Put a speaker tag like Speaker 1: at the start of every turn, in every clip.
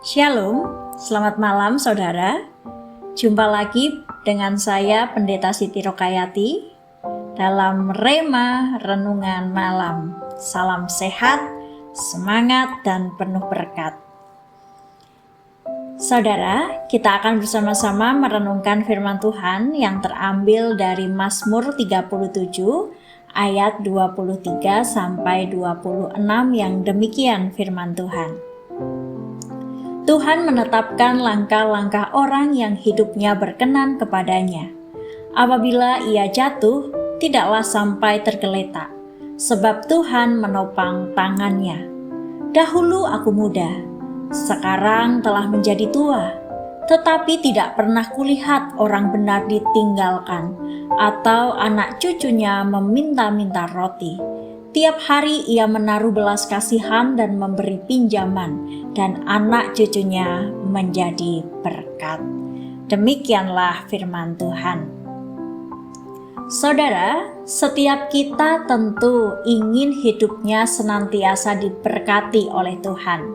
Speaker 1: Shalom, selamat malam saudara. Jumpa lagi dengan saya Pendeta Siti Rokayati dalam Rema Renungan Malam. Salam sehat, semangat, dan penuh berkat. Saudara, kita akan bersama-sama merenungkan firman Tuhan yang terambil dari Mazmur 37 ayat 23 sampai 26 yang demikian firman Tuhan. Tuhan menetapkan langkah-langkah orang yang hidupnya berkenan kepadanya. Apabila ia jatuh, tidaklah sampai tergeletak, sebab Tuhan menopang tangannya. Dahulu aku muda, sekarang telah menjadi tua, tetapi tidak pernah kulihat orang benar ditinggalkan, atau anak cucunya meminta-minta roti. Tiap hari ia menaruh belas kasihan dan memberi pinjaman, dan anak cucunya menjadi berkat. Demikianlah firman Tuhan. Saudara, setiap kita tentu ingin hidupnya senantiasa diberkati oleh Tuhan.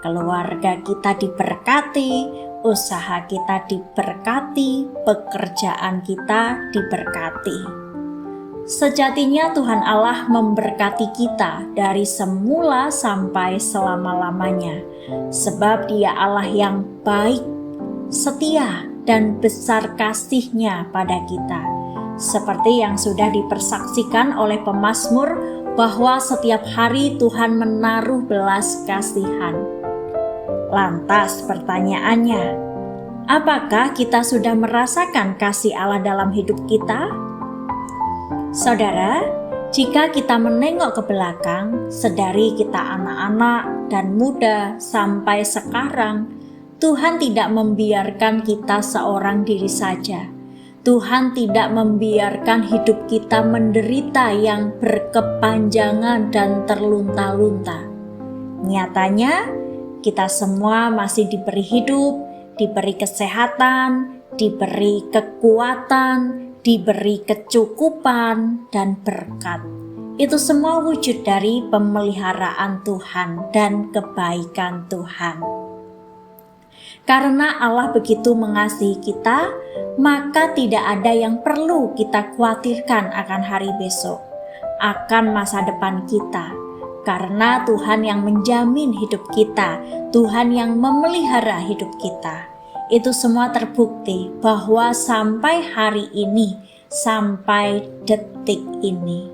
Speaker 1: Keluarga kita diberkati, usaha kita diberkati, pekerjaan kita diberkati. Sejatinya Tuhan Allah memberkati kita dari semula sampai selama-lamanya, sebab Dia Allah yang baik, setia, dan besar kasih-Nya pada kita. Seperti yang sudah dipersaksikan oleh pemazmur bahwa setiap hari Tuhan menaruh belas kasihan. Lantas pertanyaannya, apakah kita sudah merasakan kasih Allah dalam hidup kita? Saudara, jika kita menengok ke belakang, sedari kita anak-anak dan muda sampai sekarang, Tuhan tidak membiarkan kita seorang diri saja. Tuhan tidak membiarkan hidup kita menderita yang berkepanjangan dan terlunta-lunta. Nyatanya, kita semua masih diberi hidup, diberi kesehatan, diberi kekuatan, diberi kecukupan, dan berkat. Itu semua wujud dari pemeliharaan Tuhan dan kebaikan Tuhan. Karena Allah begitu mengasihi kita, maka tidak ada yang perlu kita khawatirkan akan hari besok, akan masa depan kita. Karena Tuhan yang menjamin hidup kita, Tuhan yang memelihara hidup kita. Itu semua terbukti bahwa sampai hari ini, sampai detik ini.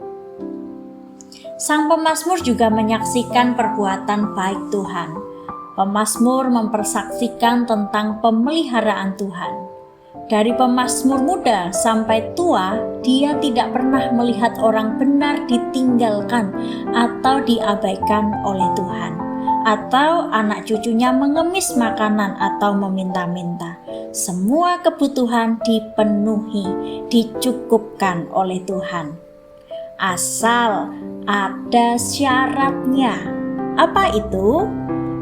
Speaker 1: Sang pemazmur juga menyaksikan perbuatan baik Tuhan. Pemazmur mempersaksikan tentang pemeliharaan Tuhan. Dari pemazmur muda sampai tua, dia tidak pernah melihat orang benar ditinggalkan atau diabaikan oleh Tuhan, atau anak cucunya mengemis makanan atau meminta-minta. Semua kebutuhan dipenuhi, dicukupkan oleh Tuhan. Asal ada syaratnya. Apa itu?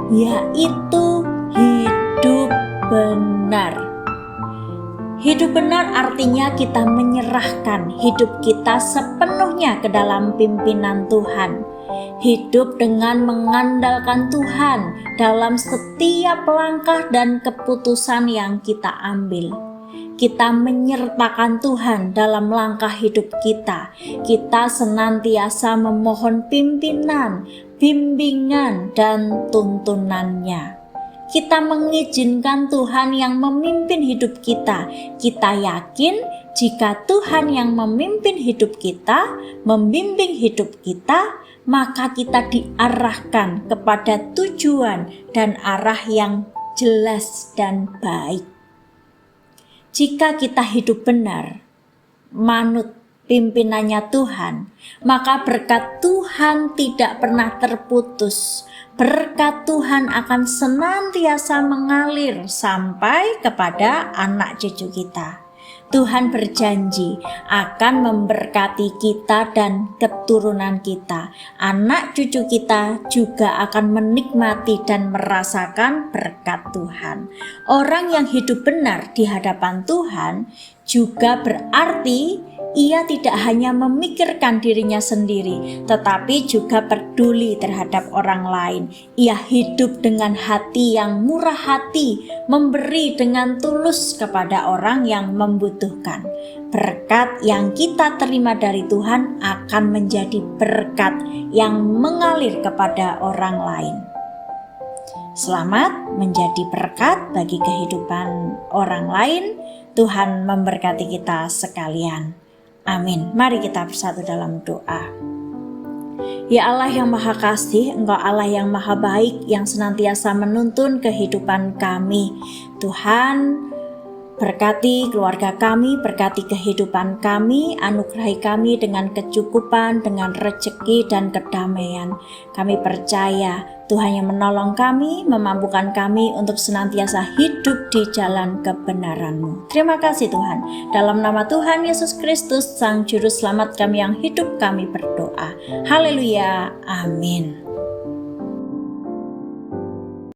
Speaker 1: Yaitu hidup benar. Hidup benar artinya kita menyerahkan hidup kita sepenuhnya ke dalam pimpinan Tuhan. Hidup dengan mengandalkan Tuhan dalam setiap langkah dan keputusan yang kita ambil. Kita menyertakan Tuhan dalam langkah hidup kita. Kita senantiasa memohon pimpinan, bimbingan, dan tuntunannya. Kita mengizinkan Tuhan yang memimpin hidup kita. Kita yakin jika Tuhan yang memimpin hidup kita, membimbing hidup kita, maka kita diarahkan kepada tujuan dan arah yang jelas dan baik. Jika kita hidup benar, manut pimpinannya Tuhan, maka berkat Tuhan tidak pernah terputus. Berkat Tuhan akan senantiasa mengalir sampai kepada anak cucu kita. Tuhan berjanji akan memberkati kita dan keturunan kita. Anak cucu kita juga akan menikmati dan merasakan berkat Tuhan. Orang yang hidup benar di hadapan Tuhan juga berarti ia tidak hanya memikirkan dirinya sendiri, tetapi juga peduli terhadap orang lain. Ia hidup dengan hati yang murah hati, memberi dengan tulus kepada orang yang membutuhkan. Berkat yang kita terima dari Tuhan akan menjadi berkat yang mengalir kepada orang lain. Selamat menjadi berkat bagi kehidupan orang lain. Tuhan memberkati kita sekalian. Amin. Mari kita bersatu dalam doa. Ya Allah yang Maha Kasih, Engkau Allah yang Maha Baik, yang senantiasa menuntun kehidupan kami. Tuhan, berkati keluarga kami, berkati kehidupan kami, anugerahi kami dengan kecukupan, dengan rezeki dan kedamaian. Kami percaya Tuhan yang menolong kami, memampukan kami untuk senantiasa hidup di jalan kebenaran-Mu. Terima kasih Tuhan. Dalam nama Tuhan Yesus Kristus, Sang Juru Selamat kami yang hidup, kami berdoa. Haleluya. Amin.